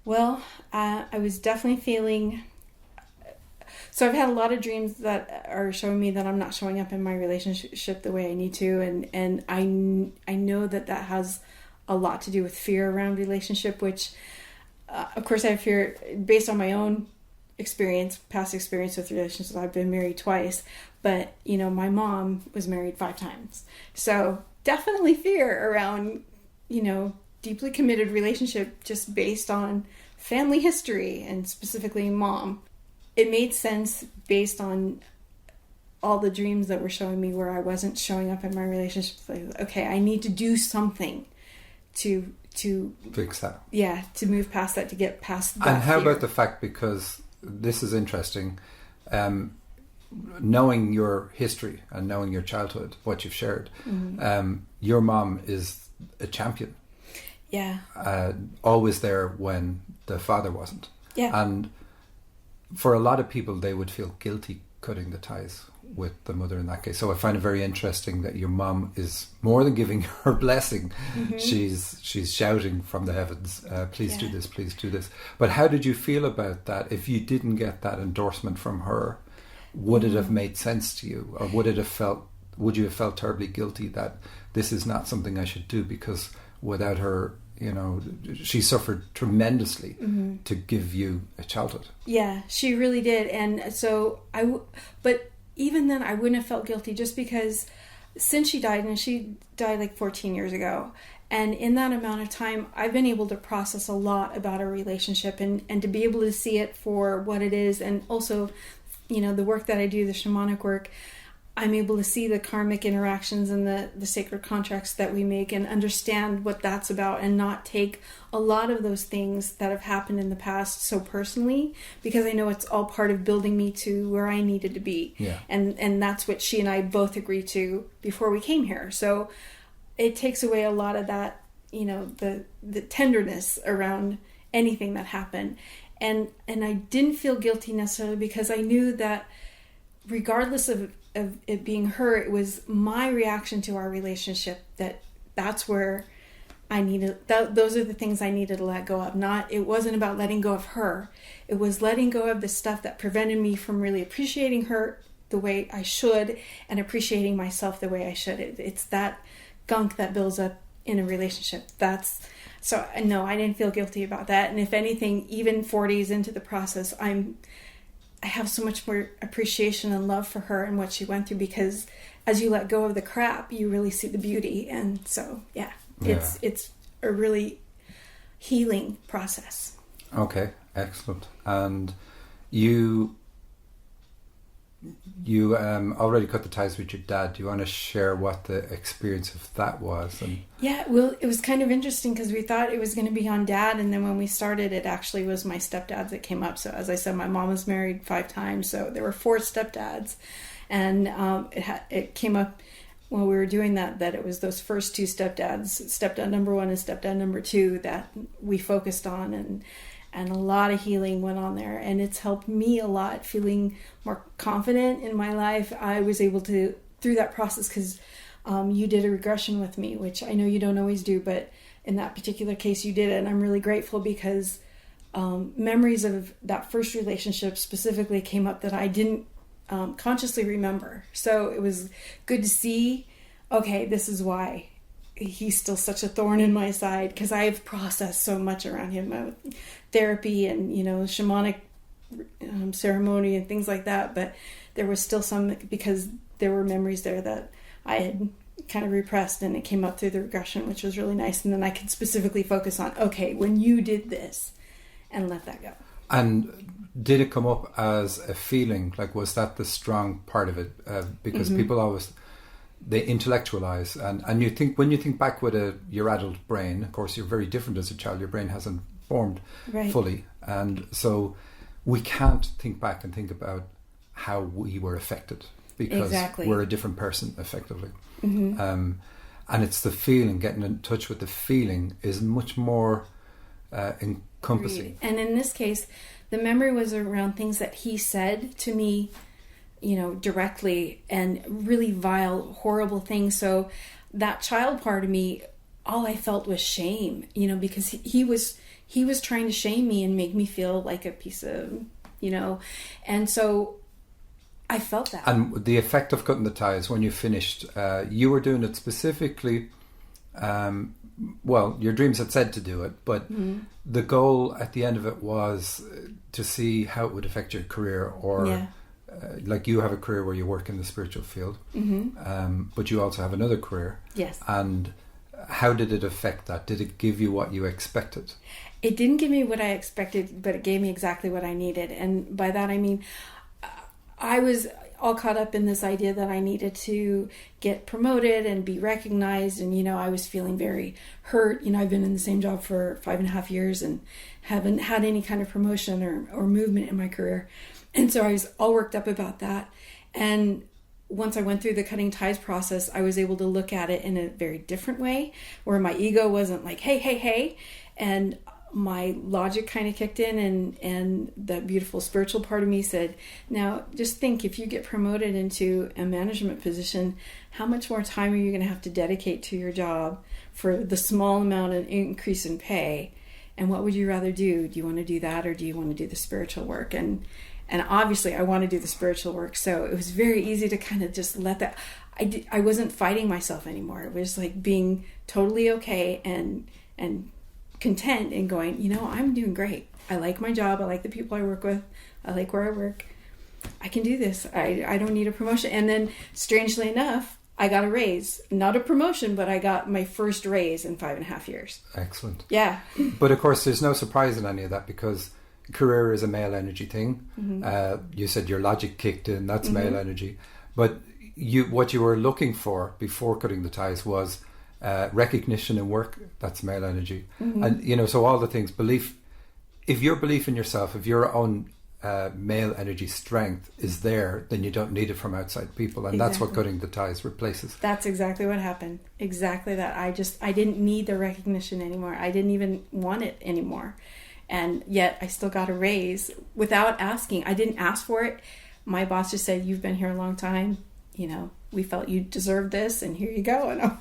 Speaker 7: Well, I was definitely feeling... So I've had a lot of dreams that are showing me that I'm not showing up in my relationship the way I need to, and I know that has a lot to do with fear around relationship, which of course I have fear based on my own past experience with relationships. I've been married twice, but my mom was married 5 times, so definitely fear around deeply committed relationship just based on family history and specifically mom. It made sense based on all the dreams that were showing me where I wasn't showing up in my relationship. Like, okay, I need to do something to
Speaker 1: fix that.
Speaker 7: Yeah, to move past that, to get past that.
Speaker 1: And how
Speaker 7: fear.
Speaker 1: about the fact, because this is interesting, knowing your history and knowing your childhood, what you've shared, your mom is a champion.
Speaker 7: Yeah.
Speaker 1: Always there when the father wasn't.
Speaker 7: Yeah.
Speaker 1: And for a lot of people, they would feel guilty cutting the ties with the mother in that case. So I find it very interesting that your mom is more than giving her blessing. Mm-hmm. She's shouting from the heavens, please do this, please do this. But how did you feel about that? If you didn't get that endorsement from her, would it have made sense to you? Or would you have felt terribly guilty that this is not something I should do, because without her, she suffered tremendously to give you a childhood. Yeah,
Speaker 7: she really did. And so but even then I wouldn't have felt guilty, just because since she died, and she died like 14 years ago, and in that amount of time I've been able to process a lot about our relationship and to be able to see it for what it is. And also, the work that I do, the shamanic work, I'm able to see the karmic interactions and the sacred contracts that we make and understand what that's about, and not take a lot of those things that have happened in the past so personally, because I know it's all part of building me to where I needed to be.
Speaker 1: Yeah.
Speaker 7: And that's what she and I both agreed to before we came here. So it takes away a lot of that, the tenderness around anything that happened. And I didn't feel guilty necessarily, because I knew that regardless of it being her, it was my reaction to our relationship that's where I needed those are the things I needed to let go of. It wasn't about letting go of her. It was letting go of the stuff that prevented me from really appreciating her the way I should and appreciating myself the way I should. It's that gunk that builds up in a relationship. So no, I didn't feel guilty about that. And if anything, even 4 days into the process, I have so much more appreciation and love for her and what she went through, because as you let go of the crap, you really see the beauty. And so, it's a really healing process.
Speaker 1: Okay, excellent. And you you already cut the ties with your dad. Do you want to share what the experience of that was? And
Speaker 7: Yeah, well, it was kind of interesting because we thought it was going to be on Dad, and then when we started, it actually was my stepdads that came up. So as I said, my mom was married 5 times, so there were 4 stepdads, and it came up when we were doing that it was those first 2 stepdads, stepdad number 1 and stepdad number 2, that we focused on, and a lot of healing went on there, and it's helped me a lot, feeling more confident in my life. I was able to, through that process, because you did a regression with me, which I know you don't always do, but in that particular case you did it, and I'm really grateful because memories of that first relationship specifically came up that I didn't consciously remember. So it was good to see, okay, this is why he's still such a thorn in my side, because I've processed so much around him, therapy and shamanic ceremony and things like that, but there was still some, because there were memories there that I had kind of repressed, and it came up through the regression, which was really nice. And then I could specifically focus on, okay, when you did this, and let that go.
Speaker 1: And did it come up as a feeling? Like, was that the strong part of it? Because people always, they intellectualize, and you think, when you think back with your adult brain, of course you're very different as a child, your brain hasn't formed fully, and so we can't think back and think about how we were affected, because we're a different person effectively. And it's the feeling, getting in touch with the feeling is much more encompassing.
Speaker 7: And in this case, the memory was around things that he said to me, directly, and really vile, horrible things. So that child part of me, all I felt was shame, because he was trying to shame me and make me feel like a piece of, and so I felt that. And
Speaker 1: the effect of cutting the ties, when you finished, you were doing it specifically, your dreams had said to do it, but the goal at the end of it was to see how it would affect your career, or like you have a career where you work in the spiritual field, but you also have another career.
Speaker 7: Yes.
Speaker 1: And how did it affect that? Did it give you what you expected?
Speaker 7: It didn't give me what I expected, but it gave me exactly what I needed. And by that I mean, I was all caught up in this idea that I needed to get promoted and be recognized. And, I was feeling very hurt. I've been in the same job for 5.5 years and haven't had any kind of promotion or movement in my career. And so I was all worked up about that. And once I went through the cutting ties process, I was able to look at it in a very different way, where my ego wasn't like, hey. And my logic kind of kicked in, and that beautiful spiritual part of me said, now just think, if you get promoted into a management position, how much more time are you going to have to dedicate to your job for the small amount of increase in pay? And what would you rather do? Do you want to do that, or do you want to do the spiritual work? And obviously I want to do the spiritual work. So it was very easy to kind of just let that, I wasn't fighting myself anymore. It was like being totally okay and content and going, I'm doing great. I like my job. I like the people I work with. I like where I work. I can do this. I don't need a promotion. And then strangely enough, I got a raise. Not a promotion, but I got my first raise in 5.5 years.
Speaker 1: Excellent.
Speaker 7: Yeah.
Speaker 1: But of course, there's no surprise in any of that, because career is a male energy thing. You said your logic kicked in. That's male energy. But what you were looking for before cutting the ties was recognition in work. That's male energy. And so all the things, belief, if your belief in yourself, if your own male energy strength is there, then you don't need it from outside people, and that's what cutting the ties replaces.
Speaker 7: That's exactly what happened. Exactly that. I didn't need the recognition anymore. I didn't even want it anymore, and yet I still got a raise without asking. I didn't ask for it. My boss just said, you've been here a long time, we felt you deserved this, and here you go. And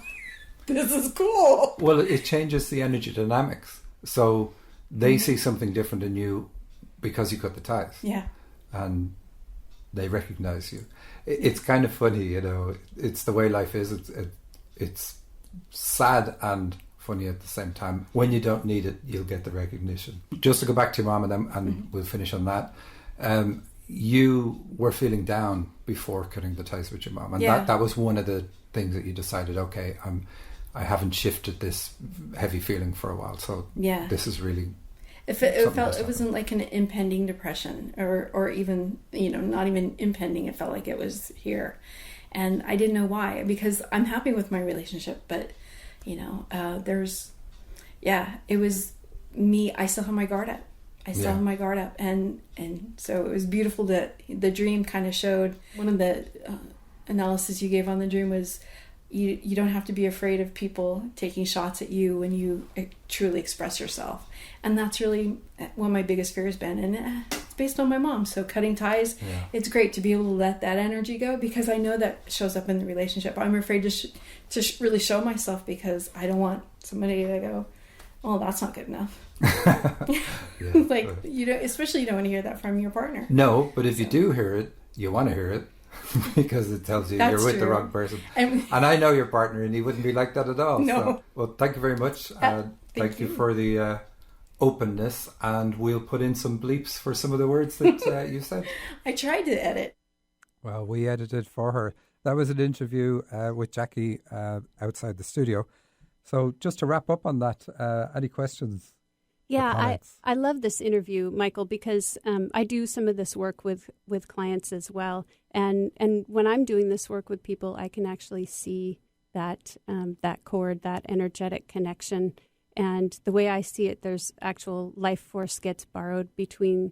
Speaker 7: this is cool.
Speaker 1: Well, it changes the energy dynamics. So they see something different in you because you cut the ties.
Speaker 7: Yeah.
Speaker 1: And they recognize you. It's kind of funny, it's the way life is. It's sad and funny at the same time. When you don't need it, you'll get the recognition. Just to go back to your mom, and we'll finish on that. You were feeling down before cutting the ties with your mom. And that was one of the things that you decided, okay, I haven't shifted this heavy feeling for a while, so this is really...
Speaker 7: It wasn't like an impending depression or even, not even impending. It felt like it was here. And I didn't know why, because I'm happy with my relationship, but, it was me. I still have my guard up. And so it was beautiful that the dream kind of showed. One of the analysis you gave on the dream was you don't have to be afraid of people taking shots at you when you truly express yourself. And that's really one of my biggest fears been. And it's based on my mom. So cutting ties, it's great to be able to let that energy go, because I know that shows up in the relationship. I'm afraid to really show myself, because I don't want somebody to go, oh, that's not good enough. Especially you don't want to hear that from your partner.
Speaker 1: No, but if you do hear it, you want to hear it. Because it tells you you're with the wrong person. And I know your partner, and he wouldn't be like that at all.
Speaker 7: No.
Speaker 1: So, well, thank you very much. Thank you for the openness, and we'll put in some bleeps for some of the words that you said.
Speaker 7: I tried to edit.
Speaker 1: Well, we edited for her. That was an interview with Jackie outside the studio. So just to wrap up on that, any questions?
Speaker 2: Yeah, I love this interview, Michael, because I do some of this work with clients as well. And when I'm doing this work with people, I can actually see that chord, that energetic connection. And the way I see it, there's actual life force gets borrowed between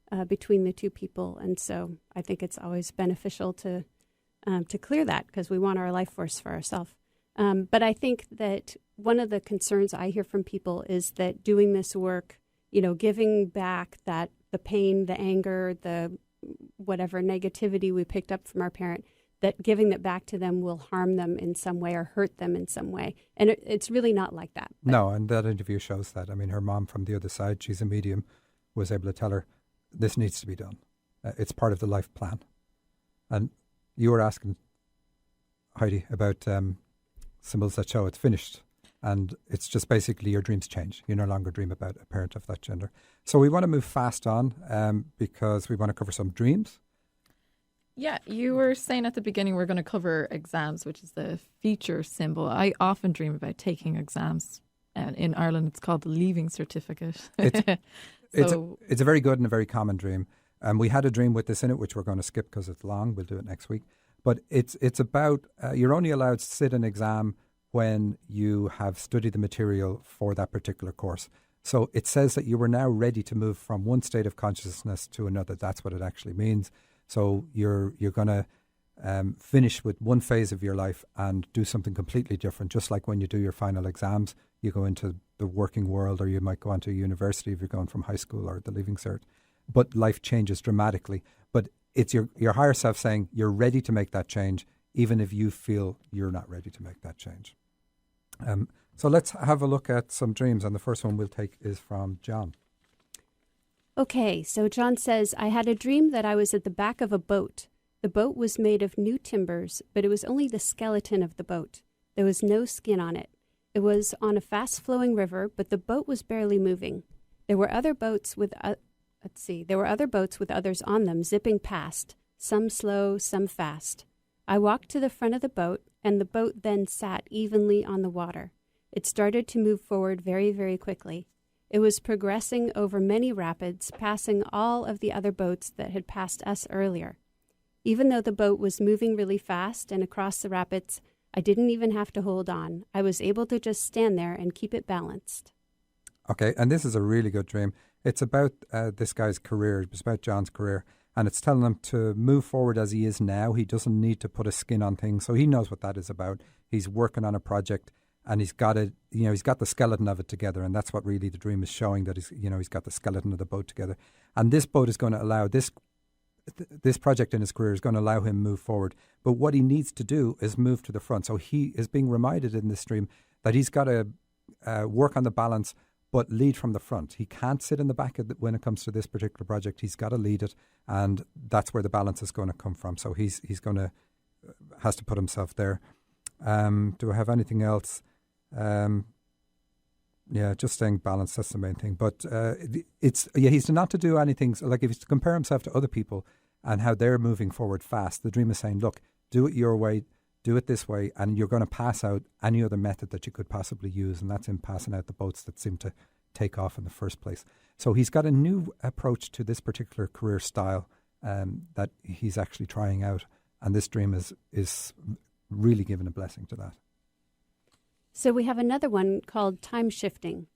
Speaker 2: the two people. And so I think it's always beneficial to clear that, because we want our life force for ourselves. But I think that one of the concerns I hear from people is that doing this work, giving back the pain, the anger, the whatever negativity we picked up from our parent, that giving that back to them will harm them in some way or hurt them in some way. And it's really not like that.
Speaker 1: No, and that interview shows that. I mean, her mom from the other side, she's a medium, was able to tell her, this needs to be done. It's part of the life plan. And you were asking, Heidi, about symbols that show it's finished. And it's just basically your dreams change. You no longer dream about a parent of that gender. So we want to move fast on because we want to cover some dreams.
Speaker 3: Yeah, you were saying at the beginning we're going to cover exams, which is the future symbol. I often dream about taking exams. And in Ireland, it's called the Leaving Certificate.
Speaker 1: It's a very good and a very common dream. We had a dream with this in it, which we're going to skip because it's long. We'll do it next week. But it's about you're only allowed to sit an exam when you have studied the material for that particular course. So it says that you are now ready to move from one state of consciousness to another. That's what it actually means. So you're going to finish with one phase of your life and do something completely different. Just like when you do your final exams, you go into the working world, or you might go on to university if you're going from high school or the Leaving Cert. But life changes dramatically. But it's your higher self saying you're ready to make that change, even if you feel you're not ready to make that change. So let's have a look at some dreams. And the first one we'll take is from John.
Speaker 2: Okay, so John says, I had a dream that I was at the back of a boat. The boat was made of new timbers, but it was only the skeleton of the boat. There was no skin on it. It was on a fast-flowing river, but the boat was barely moving. There were other boats with others on them zipping past, some slow, some fast. I walked to the front of the boat, and the boat then sat evenly on the water. It started to move forward very, very quickly. It was progressing over many rapids, passing all of the other boats that had passed us earlier. Even though the boat was moving really fast and across the rapids, I didn't even have to hold on. I was able to just stand there and keep it balanced.
Speaker 1: Okay, and this is a really good dream. It's about this guy's career. It's about John's career. And it's telling him to move forward as he is now. He doesn't need to put a skin on things. So he knows what that is about. He's working on a project, and he's got it. He's got the skeleton of it together, and that's what really the dream is showing. That he's got the skeleton of the boat together, and this boat is going to allow this project in his career is going to allow him move forward. But what he needs to do is move to the front. So he is being reminded in this dream that he's got to work on the balance, but lead from the front. He can't sit in the back when it comes to this particular project. He's got to lead it, and that's where the balance is going to come from. So he's going to has to put himself there. Do I have anything else? Yeah, just staying balanced. That's the main thing. But he's not to do anything like if he's to compare himself to other people and how they're moving forward fast. The dream is saying, look, do it your way, do it this way, and you're going to pass out any other method that you could possibly use, and that's him passing out the boats that seem to take off in the first place. So he's got a new approach to this particular career style that he's actually trying out. And this dream is really giving a blessing to that.
Speaker 2: So we have another one called time shifting.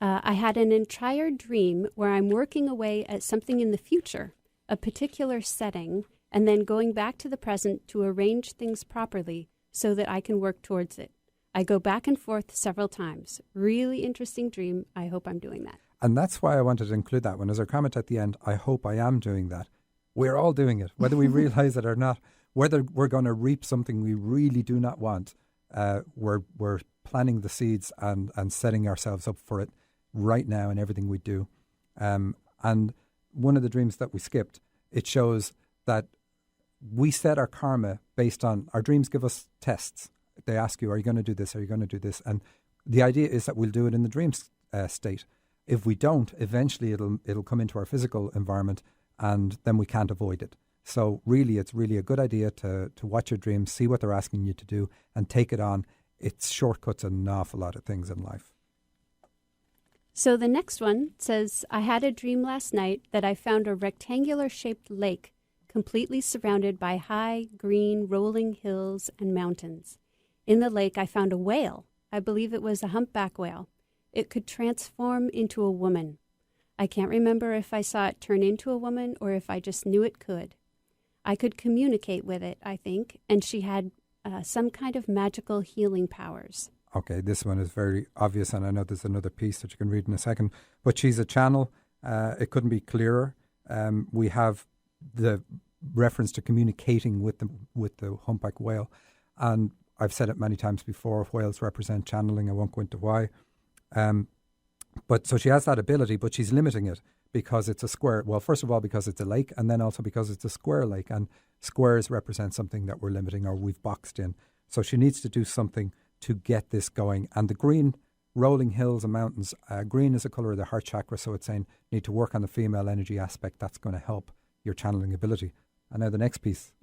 Speaker 2: I had an entire dream where I'm working away at something in the future, a particular setting, and then going back to the present to arrange things properly so that I can work towards it. I go back and forth several times. Really interesting dream. I hope I'm doing that.
Speaker 1: And that's why I wanted to include that one. As our comment at the end, I hope I am doing that. We're all doing it, whether we realize it or not. Whether we're going to reap something we really do not want, we're planting the seeds and setting ourselves up for it right now in everything we do. And one of the dreams that we skipped, it shows that we set our karma based on, our dreams give us tests. They ask you, are you going to do this? Are you going to do this? And the idea is that we'll do it in the dream state. If we don't, eventually it'll come into our physical environment and then we can't avoid it. So really, it's really a good idea to watch your dreams, see what they're asking you to do and take it on. It shortcuts an awful lot of things in life.
Speaker 2: So the next one says, I had a dream last night that I found a rectangular-shaped lake completely surrounded by high, green, rolling hills and mountains. In the lake, I found a whale. I believe it was a humpback whale. It could transform into a woman. I can't remember if I saw it turn into a woman or if I just knew it could. I could communicate with it, I think, and she had some kind of magical healing powers.
Speaker 1: Okay, this one is very obvious, and I know there's another piece that you can read in a second, but she's a channel. It couldn't be clearer. We have the reference to communicating with the humpback whale, and I've said it many times before, whales represent channeling. I won't go into why. But so she has that ability, but she's limiting it because it's a square. Well, first of all, because it's a lake, and then also because it's a square lake, and squares represent something that we're limiting or we've boxed in. So she needs to do something to get this going. And the green rolling hills and mountains, green is the color of the heart chakra, so it's saying you need to work on the female energy aspect. That's going to help your channeling ability. And now the next piece.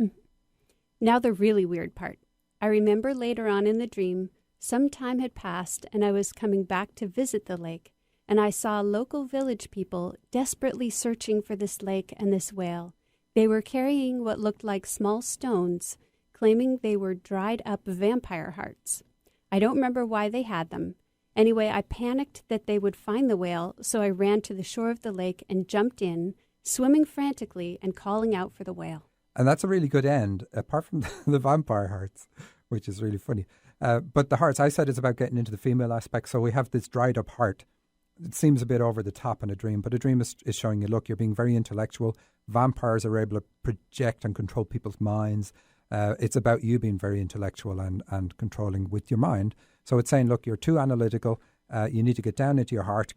Speaker 2: Now the really weird part. I remember later on in the dream, some time had passed and I was coming back to visit the lake, and I saw local village people desperately searching for this lake and this whale. They were carrying what looked like small stones, claiming they were dried up vampire hearts. I don't remember why they had them. Anyway, I panicked that they would find the whale, so I ran to the shore of the lake and jumped in, swimming frantically and calling out for the whale.
Speaker 1: And that's a really good end, apart from the vampire hearts, which is really funny. But the hearts, I said, is about getting into the female aspect. So we have this dried up heart. It seems a bit over the top in a dream, but a dream is showing you, look, you're being very intellectual. Vampires are able to project and control people's minds. It's about you being very intellectual and controlling with your mind. So it's saying, look, you're too analytical. You need to get down into your heart,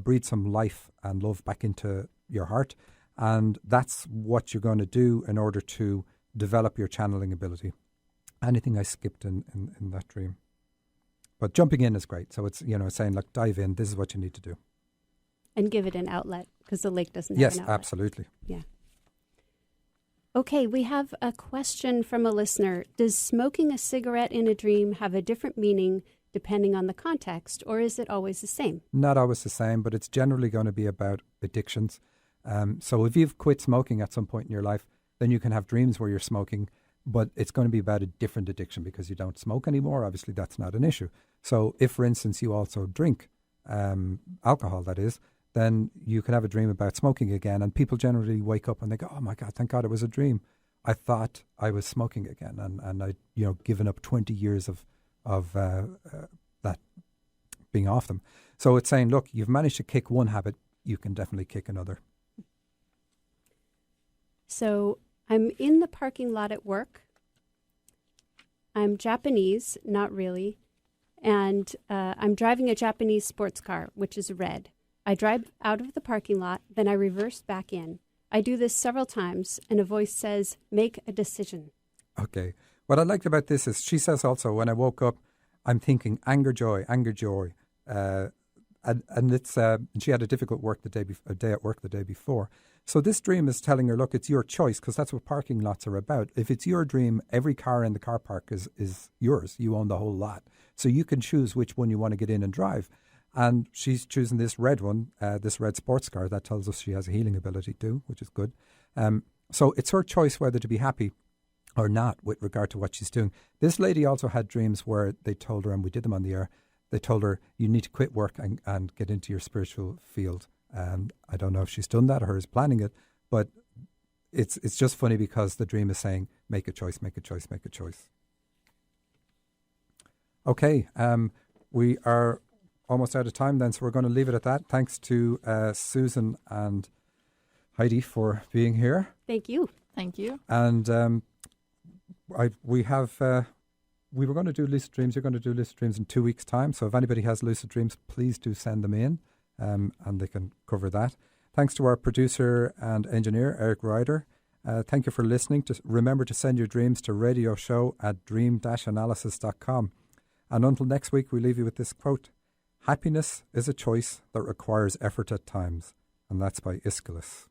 Speaker 1: breathe some life and love back into your heart. And that's what you're going to do in order to develop your channeling ability. Anything I skipped in that dream. But jumping in is great. So it's, saying, look, dive in. This is what you need to do.
Speaker 2: And give it an outlet, because the lake doesn't have an outlet.
Speaker 1: Yes, absolutely.
Speaker 2: Yeah. Okay, we have a question from a listener. Does smoking a cigarette in a dream have a different meaning depending on the context, or is it always the same? Not
Speaker 1: always the same, but it's generally going to be about addictions. So if you've quit smoking at some point in your life, then you can have dreams where you're smoking, but it's going to be about a different addiction because you don't smoke anymore. Obviously, that's not an issue. So if, for instance, you also drink alcohol, that is, then you can have a dream about smoking again. And people generally wake up and they go, oh my God, thank God it was a dream. I thought I was smoking again. And I, given up 20 years of that being off them. So it's saying, look, you've managed to kick one habit, you can definitely kick another.
Speaker 2: So I'm in the parking lot at work. I'm Japanese, not really. And I'm driving a Japanese sports car, which is red. I drive out of the parking lot, then I reverse back in. I do this several times, and a voice says, make a decision. Okay.
Speaker 1: What I liked about this is she says also, when I woke up, I'm thinking anger, joy. And it's she had a difficult day at work the day before. So this dream is telling her, look, it's your choice, because that's what parking lots are about. If it's your dream, every car in the car park is yours. You own the whole lot. So you can choose which one you want to get in and drive. And she's choosing this red one, this red sports car. That tells us she has a healing ability too, which is good. So it's her choice whether to be happy or not with regard to what she's doing. This lady also had dreams where they told her, and we did them on the air, they told her, you need to quit work and get into your spiritual field. And I don't know if she's done that or is planning it, but it's just funny because the dream is saying, make a choice, make a choice, make a choice. Okay, we are almost out of time then, so we're going to leave it at that. Thanks to Susan and Heidi for being here.
Speaker 2: Thank you.
Speaker 3: Thank you.
Speaker 1: And we were going to do lucid dreams. You're going to do lucid dreams in 2 weeks' time. So if anybody has lucid dreams, please do send them in, and they can cover that. Thanks to our producer and engineer, Eric Ryder. Thank you for listening. Remember to send your dreams to radioshow@dream-analysis.com. And until next week, we leave you with this quote: happiness is a choice that requires effort at times. And that's by Aeschylus.